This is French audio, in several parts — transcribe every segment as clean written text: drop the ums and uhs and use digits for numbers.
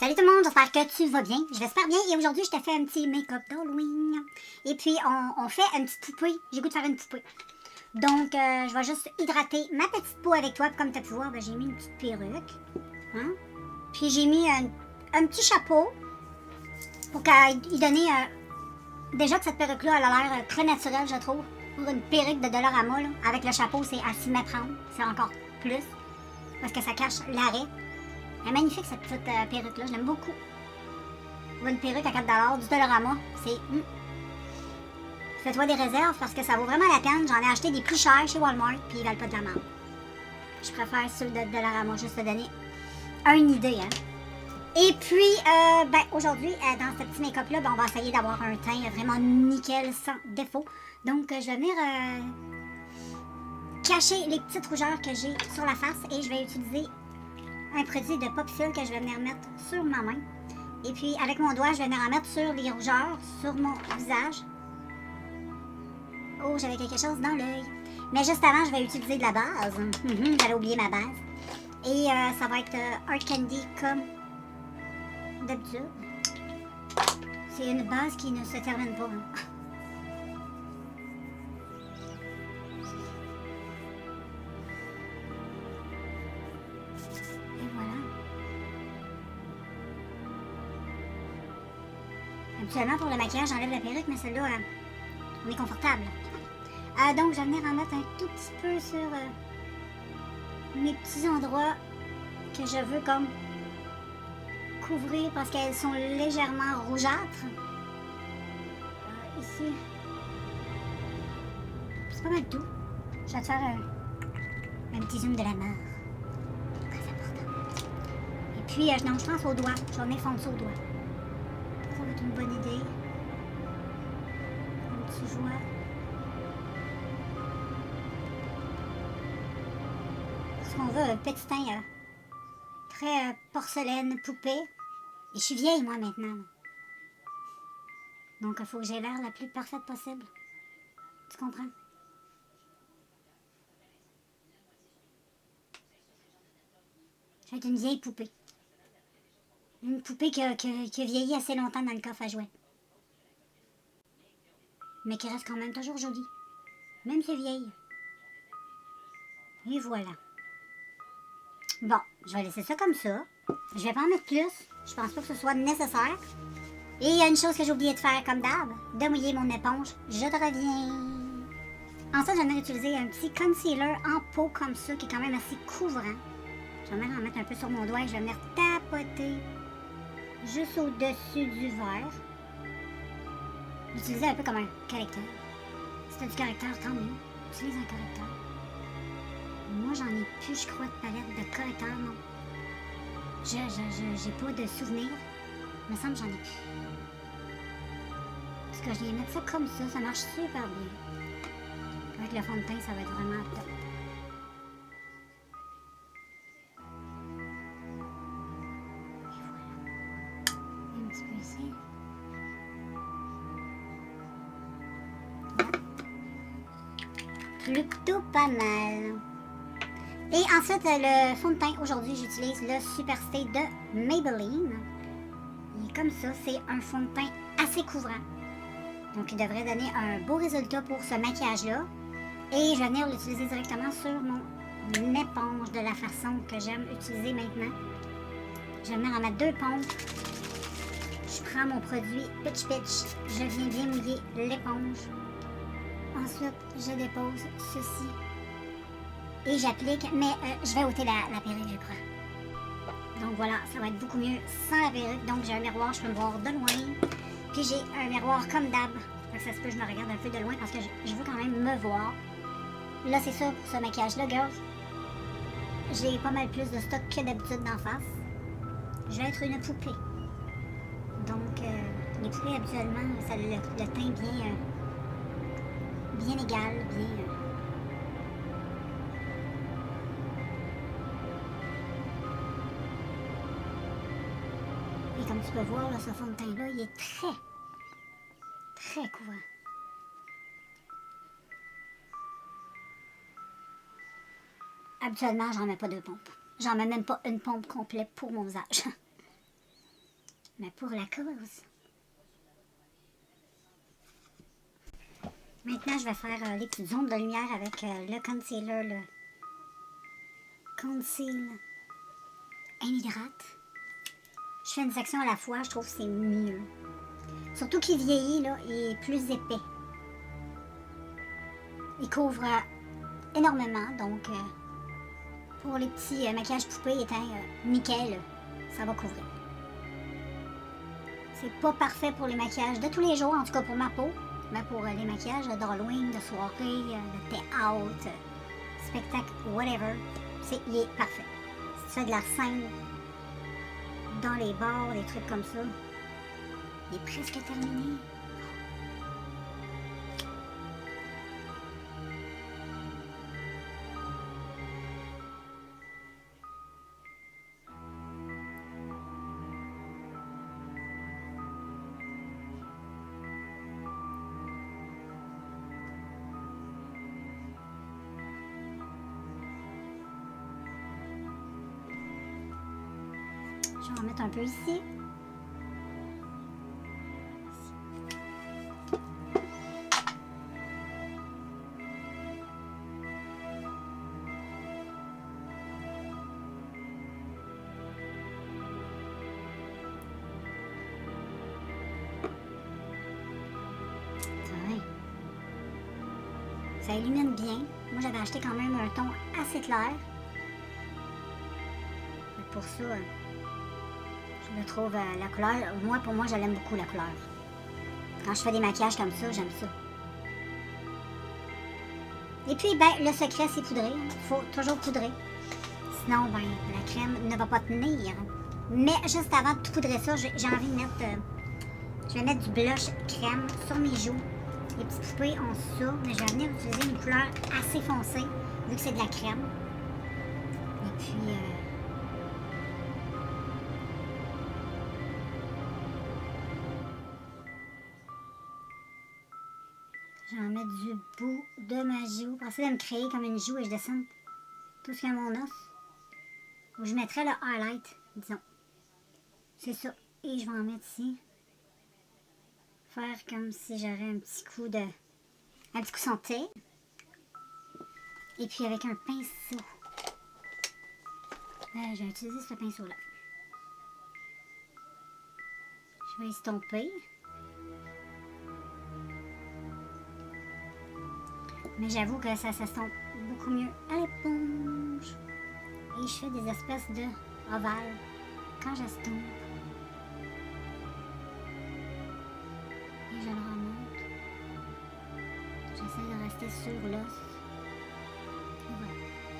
Salut tout le monde, j'espère que tu vas bien. Je vais super bien et aujourd'hui je t'ai fait un petit make-up d'Halloween. Et puis on fait une petite poupée. J'ai goût de faire une poupée. Donc je vais juste hydrater ma petite peau avec toi. Puis comme tu as pu voir, ben, j'ai mis une petite perruque. Hein? Puis j'ai mis un petit chapeau pour y donner... déjà que cette perruque-là, elle a l'air très naturelle, je trouve. Pour une perruque de Dollarama, là, avec le chapeau, c'est à s'y méprendre. C'est encore plus. Parce que ça cache l'arrêt. Elle est magnifique cette petite perruque-là, je l'aime beaucoup. Pour une perruque à 4$ du Dollarama, c'est... Fais-toi des réserves parce que ça vaut vraiment la peine. J'en ai acheté des plus chers chez Walmart, puis ils valent pas de la merde. Je préfère ceux de Dollarama, juste te donner une idée. Hein. Et puis, aujourd'hui, dans ce petit make-up-là, on va essayer d'avoir un teint vraiment nickel, sans défaut. Donc, je vais venir cacher les petites rougeurs que j'ai sur la face et je vais utiliser un produit de Popsil que je vais venir mettre sur ma main. Et puis, avec mon doigt, je vais venir en mettre sur les rougeurs, sur mon visage. Oh, j'avais quelque chose dans l'œil. Mais juste avant, je vais utiliser de la base. J'allais oublier ma base. Et ça va être Art Candy comme d'habitude. C'est une base qui ne se termine pas. Hein. Et voilà. Habituellement, pour le maquillage, j'enlève la perruque, mais celle-là, on est confortable. Donc, je vais venir en mettre un tout petit peu sur mes petits endroits que je veux comme couvrir parce qu'elles sont légèrement rougeâtres. Ici, c'est pas mal tout. Je vais te faire un petit zoom de la mort. Très important. Et puis, non, je pense au doigt. Je vais venir fondre ça au doigt. Ça va être une bonne idée. Un petit joint. Parce qu'on veut un petit teint très porcelaine, poupée. Et je suis vieille, moi, maintenant. Donc, il faut que j'ai l'air la plus parfaite possible. Tu comprends? Je vais être une vieille poupée. Une poupée qui a vieilli assez longtemps dans le coffre à jouets. Mais qui reste quand même toujours jolie. Même si vieille. Et voilà. Bon, je vais laisser ça comme ça. Je vais pas en mettre plus. Je pense pas que ce soit nécessaire. Et il y a une chose que j'ai oublié de faire comme d'hab. De mouiller mon éponge. Je te reviens. Ensuite, je vais utiliser un petit concealer en peau comme ça, qui est quand même assez couvrant. Je vais même en mettre un peu sur mon doigt et je vais venir tapoter juste au-dessus du verre. L'utiliser un peu comme un correcteur. Si tu as du correcteur, tant mieux. Utilise un correcteur. Moi, j'en ai plus, je crois, de palette de correcteur, non. J'ai pas de souvenir. Il me semble que j'en ai plus. Parce que je vais mettre ça comme ça marche super bien. Avec le fond de teint, ça va être vraiment top. Un petit peu ici. Plutôt pas mal. Et ensuite, le fond de teint, aujourd'hui, j'utilise le Super Stay de Maybelline. Et comme ça, c'est un fond de teint assez couvrant. Donc, il devrait donner un beau résultat pour ce maquillage-là. Et je vais venir l'utiliser directement sur mon éponge de la façon que j'aime utiliser maintenant. Je vais venir en mettre 2 pompes. Je prends mon produit Pitch Pitch. Je viens bien mouiller l'éponge. Ensuite, je dépose ceci. Et j'applique, mais je vais ôter la perruque, je crois. Donc voilà, ça va être beaucoup mieux sans la perruque. Donc j'ai un miroir, je peux me voir de loin. Puis j'ai un miroir comme d'hab. Ça se peut que je me regarde un peu de loin parce que je veux quand même me voir. Là, c'est ça pour ce maquillage-là, girls. J'ai pas mal plus de stock que d'habitude d'en face. Je vais être une poupée. Donc, les poupées, habituellement, ça a le teint bien égal, bien... Et comme tu peux voir, là, ce fond de teint-là, il est très couvrant. Habituellement, j'en mets pas 2 pompes. J'en mets même pas une pompe complète pour mon visage. mais pour la cause. Maintenant, je vais faire les petites zones de lumière avec le concealer, le Conceal and Hydrate. Je fais une section à la fois, je trouve que c'est mieux. Surtout qu'il vieillit, là, il est plus épais. Il couvre énormément, donc pour les petits maquillages poupées étant nickel, ça va couvrir. C'est pas parfait pour les maquillages de tous les jours, en tout cas pour ma peau, mais pour les maquillages d'Halloween, de soirée, de thé-out, spectacle, whatever, il est parfait. Si tu fais de la scène dans les bars, des trucs comme ça, il est presque terminé. Je vais en mettre un peu ici. Ça illumine bien. Moi, j'avais acheté quand même un ton assez clair. Mais pour ça, je me trouve la couleur. Pour moi, je l'aime beaucoup, la couleur. Quand je fais des maquillages comme ça, j'aime ça. Et puis, ben, le secret, c'est poudrer. Il faut toujours poudrer. Sinon, ben, la crème ne va pas tenir. Mais juste avant de tout poudrer ça, j'ai envie de mettre... je vais mettre du blush crème sur mes joues. Les petites poupées ont ça, mais je vais venir utiliser une couleur assez foncée, vu que c'est de la crème. Et puis... j'en mets du bout de ma joue. Pensez de me créer comme une joue et je descends tout ce qu'il y a à mon os. Où je mettrais le highlight, disons. C'est ça. Et je vais en mettre ici. Faire comme si j'aurais un petit coup de... un petit coup santé. Et puis avec un pinceau. Je vais utiliser ce pinceau-là. Je vais estomper. Mais j'avoue que ça s'estompe beaucoup mieux à l'éponge. Et je fais des espèces de ovales quand j'estompe. Et je le remonte. J'essaie de rester sur l'os. Et voilà.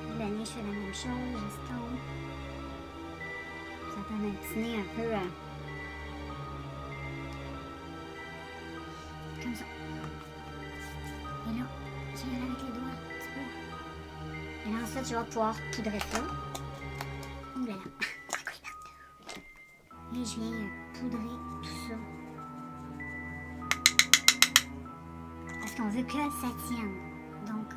Et la nuit, je fais la même chose. J'estompe. Ça donne un petit nez un peu... comme ça. Et là, je vais aller avec les doigts un petit peu. Et là, ensuite, je vais pouvoir poudrer ça. Ouh là là, ça coule partout. Et je viens poudrer tout ça. Parce qu'on veut que ça tienne. Donc,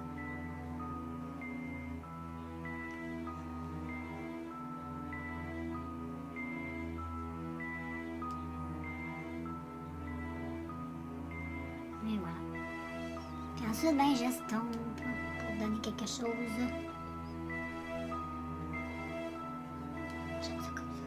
mais voilà. Puis ensuite, ben, j'estompe pour donner quelque chose. J'aime ça comme ça.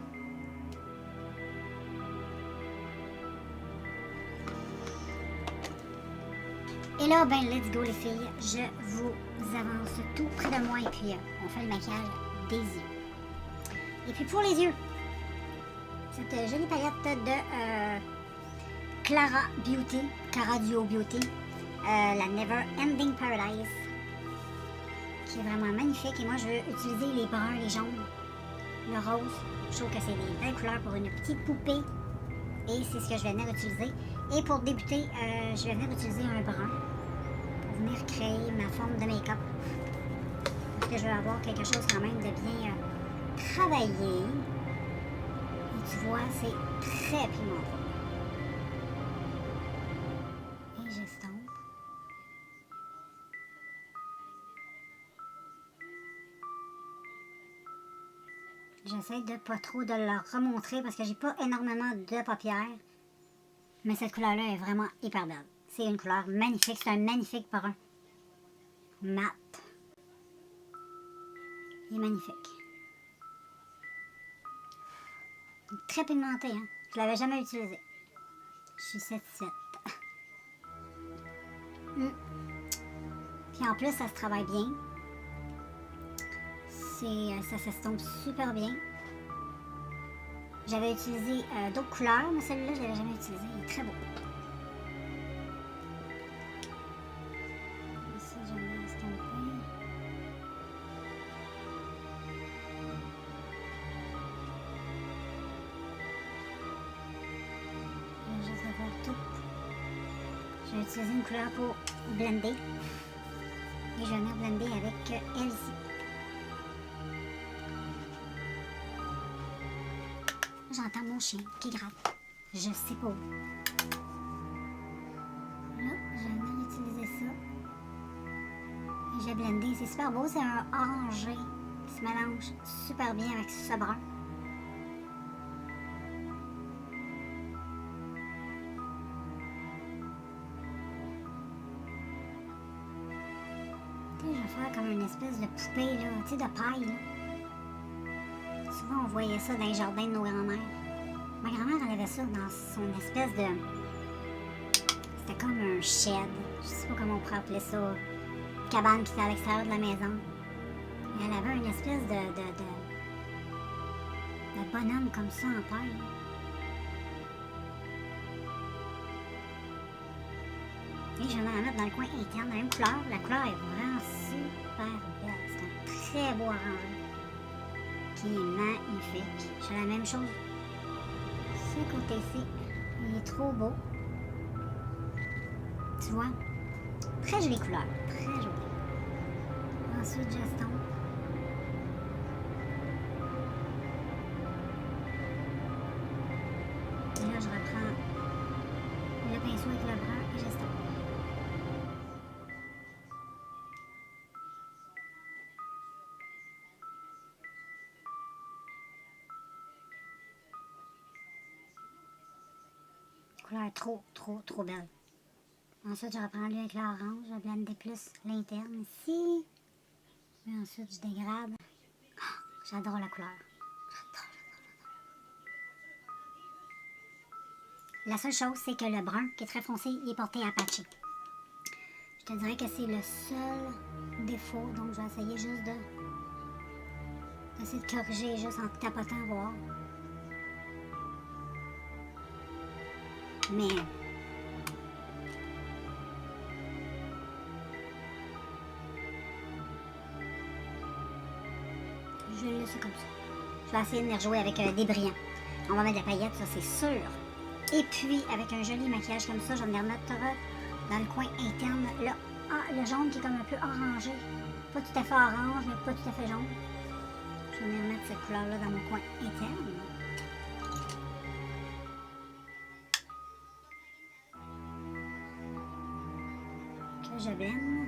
Et là, ben, let's go les filles. Je vous avance tout près de moi et puis on fait le maquillage des yeux. Et puis pour les yeux, cette jolie palette de Clara Beauty, Cara Duo Beauty, la Never Ending Paradise, qui est vraiment magnifique. Et moi, je veux utiliser les bruns, les jaunes, le rose. Je trouve que c'est des belles couleurs pour une petite poupée. Et c'est ce que je vais venir utiliser. Et pour débuter, je vais venir utiliser un brun pour venir créer ma forme de make-up. Parce que je veux avoir quelque chose quand même de bien travaillé. Et tu vois, c'est très pimenté. Et j'estompe. Je J'essaie de pas trop de leur remontrer parce que j'ai pas énormément de paupières. Mais cette couleur-là est vraiment hyper belle. C'est une couleur magnifique. C'est un magnifique brun. Mat. Il est magnifique. Très pigmenté, hein. Je l'avais jamais utilisé. Je suis satisfaite. Puis en plus, ça se travaille bien. Ça s'estompe super bien. J'avais utilisé d'autres couleurs, mais celui-là, je l'avais jamais utilisé. Il est très beau. Ça, je vais estomper. Je vais juste refaire tout. Je vais utiliser une couleur pour blender. Et je vais venir blender avec elle ici. J'entends mon chien qui gratte. Je sais pas où. Là, je vais venir utiliser ça. Et je vais blender. C'est super beau. C'est un orangé qui se mélange super bien avec ce brun. Je vais faire comme une espèce de poupée, là, tu sais, de paille. Là. Souvent, on voyait ça dans les jardins de nos grands-mères. Ma grand-mère, elle avait ça dans son espèce de... C'était comme un shed. Je sais pas comment on pourrait appeler ça. Une cabane qui était à l'extérieur de la maison. Et elle avait une espèce de bonhomme comme ça en paille. Et je vais la mettre dans le coin interne, la même couleur. La couleur est vraiment super belle. C'est un très beau orangé qui est magnifique. J'ai la même chose. Ce côté-ci, il est trop beau. Tu vois? Très jolie couleur. Très jolie. Ensuite, j'estompe. Et là, je reprends le pinceau avec le brun et j'estompe. Couleur trop belle. Ensuite, je reprends lui avec l'orange. Je vais blender plus l'interne ici. Et ensuite, je dégrade. Oh, j'adore la couleur. La seule chose, c'est que le brun, qui est très foncé, il est porté à patcher. Je te dirais que c'est le seul défaut. Donc, je vais essayer juste d'essayer de corriger juste en tapotant, voir. Mais je vais le laisser comme ça. Je vais essayer de venir jouer avec des brillants. On va mettre des paillettes, ça c'est sûr. Et puis, avec un joli maquillage comme ça, je vais venir mettre dans le coin interne le jaune qui est comme un peu orangé. Pas tout à fait orange, mais pas tout à fait jaune. Je vais venir mettre cette couleur-là dans mon coin interne. Je blende.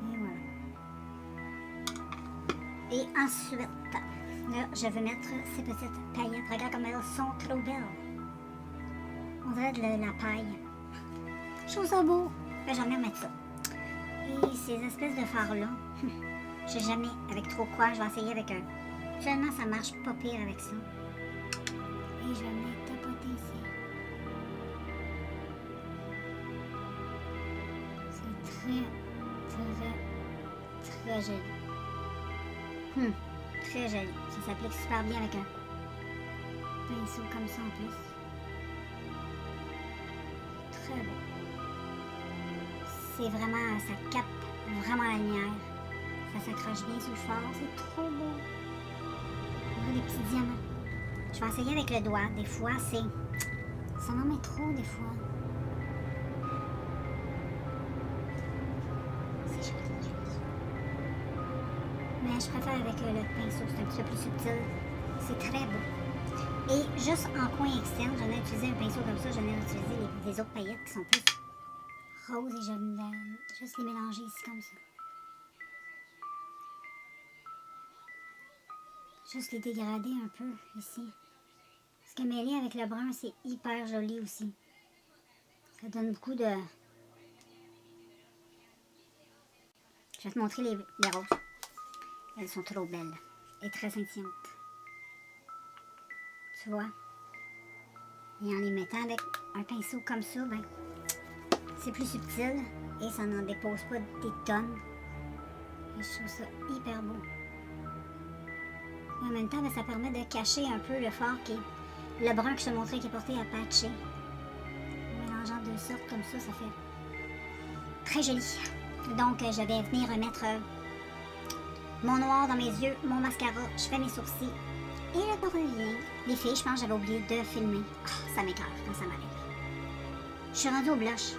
Et voilà. Et ensuite, là, je vais mettre ces petites paillettes. Regarde comme elles sont trop belles. On dirait de la paille. Je trouve ça beau. Ben, j'en ai remettre ça. Et ces espèces de fards-là, je sais jamais avec trop quoi. Je vais essayer avec un... Finalement, ça marche pas pire avec ça. Et je vais mettre tapoter ici. Très joli. Très joli. Ça s'applique super bien avec un pinceau comme ça en plus. Très beau. C'est vraiment, ça capte vraiment la lumière. Ça s'accroche bien sur le fard. C'est trop beau. On voit des petits diamants. Je vais essayer avec le doigt. Des fois, ça m'en met trop des fois. Mais je préfère avec le pinceau, c'est un petit peu plus subtil. C'est très beau. Et juste en coin externe, j'en ai utilisé un pinceau comme ça, j'en ai utilisé les autres paillettes qui sont plus roses et je vais juste les mélanger ici comme ça. Juste les dégrader un peu ici. Parce que mêlé avec le brun, c'est hyper joli aussi. Ça donne beaucoup de... Je vais te montrer les roses. Elles sont trop belles et très scintillantes. Tu vois? Et en les mettant avec un pinceau comme ça, ben, c'est plus subtil et ça n'en dépose pas des tonnes. Et je trouve ça hyper beau. Et en même temps, ben, ça permet de cacher un peu le fard qui est le brun que je te montrais qui est porté à patcher. En mélangeant deux sortes comme ça, ça fait très joli. Donc, je vais venir mettre mon noir dans mes yeux, mon mascara, je fais mes sourcils et le revient. Les filles, je pense que j'avais oublié de filmer. Oh, ça m'écoeure quand ça m'arrive. Je suis rendue au blush.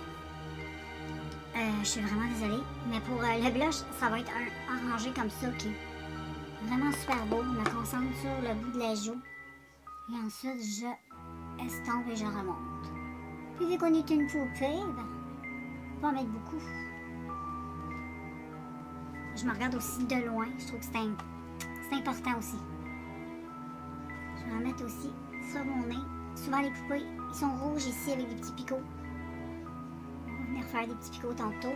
Je suis vraiment désolée, mais pour le blush, ça va être un orangé comme ça qui est vraiment super beau. Je me concentre sur le bout de la joue. Et ensuite, je estompe et je remonte. Puis vu qu'on est une poupée, ben, on va en mettre beaucoup. Je me regarde aussi de loin. Je trouve que c'est important aussi. Je vais en mettre aussi sur mon nez. Souvent, les poupées, ils sont rouges ici avec des petits picots. On va venir faire des petits picots tantôt.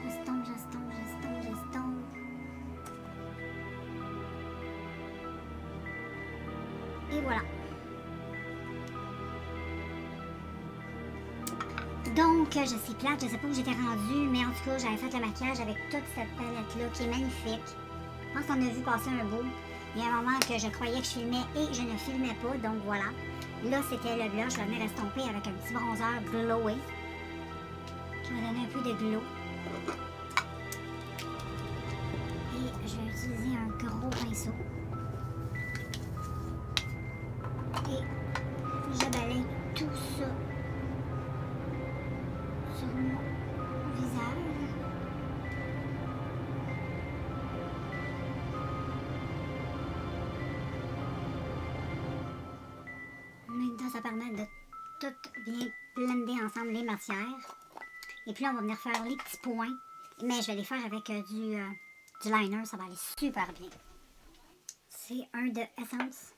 J'estompe, j'estompe, j'estompe, j'estompe. Et voilà. Donc, je suis plate, je sais pas où j'étais rendue, mais en tout cas, j'avais fait le maquillage avec toute cette palette-là qui est magnifique. Je pense qu'on a vu passer un bout. Il y a un moment que je croyais que je filmais et je ne filmais pas, donc voilà. Là, c'était le blush, je vais venir estomper avec un petit bronzer glowé qui va donner un peu de glow. Et je vais utiliser un gros pinceau. Et je balaye tout ça sur mon visage. En même temps, ça permet de tout bien blender ensemble les matières. Et puis là, on va venir faire les petits points. Mais je vais les faire avec du liner, ça va aller super bien. C'est un de Essence.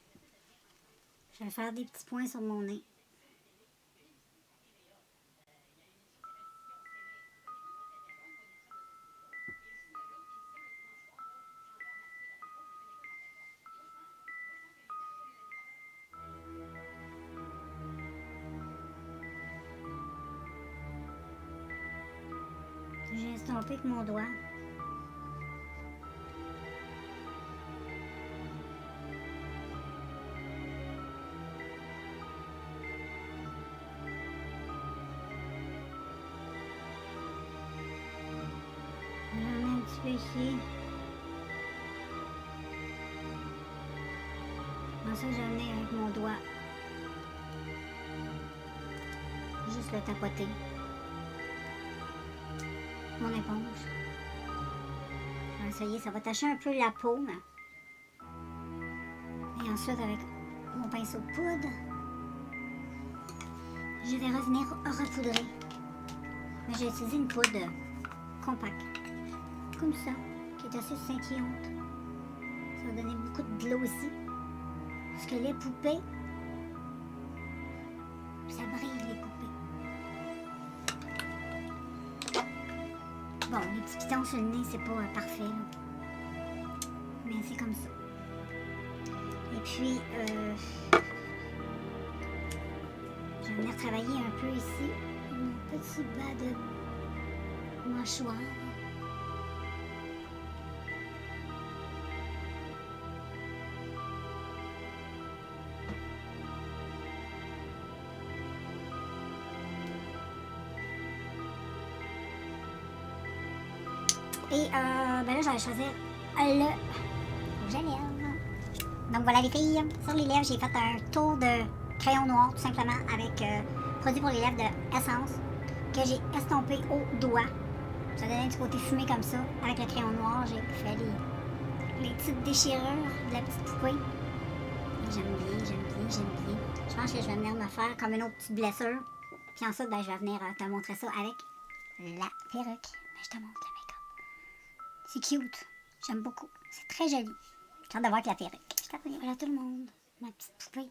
Je vais faire des petits points sur mon nez. J'ai estompé avec mon doigt. J'en ai un petit peu ici. Ensuite, j'en ai avec mon doigt. Juste le tapoter. Mon éponge. Ça y est, ça va tacher un peu la peau. Et ensuite, avec mon pinceau de poudre, je vais revenir repoudrer. Mais j'ai utilisé une poudre compacte. Comme ça, qui est assez scintillante. Ça va donner beaucoup de glow aussi. Parce que les poupées, ça brille les poupées. Bon, les petits pitons sur le nez, c'est pas parfait, là. Mais c'est comme ça. Et puis, je vais venir travailler un peu ici mon petit bas de mâchoire. Et ben là, j'allais choisir le rouge à lèvres. Donc voilà les filles, sur les lèvres, j'ai fait un tour de crayon noir tout simplement avec produit pour les lèvres de Essence que j'ai estompé au doigt. Ça donnait du côté fumé comme ça. Avec le crayon noir, j'ai fait les petites déchirures de la petite poupée. J'aime bien, j'aime bien, j'aime bien. Je pense que je vais venir me faire comme une autre petite blessure. Puis ensuite, ben, je vais venir te montrer ça avec la perruque. Mais je te montre le make-up. C'est cute. J'aime beaucoup. C'est très joli. J'ai hâte de voir avec la perruque. Je t'appelle. Voilà tout le monde. Ma petite poupée.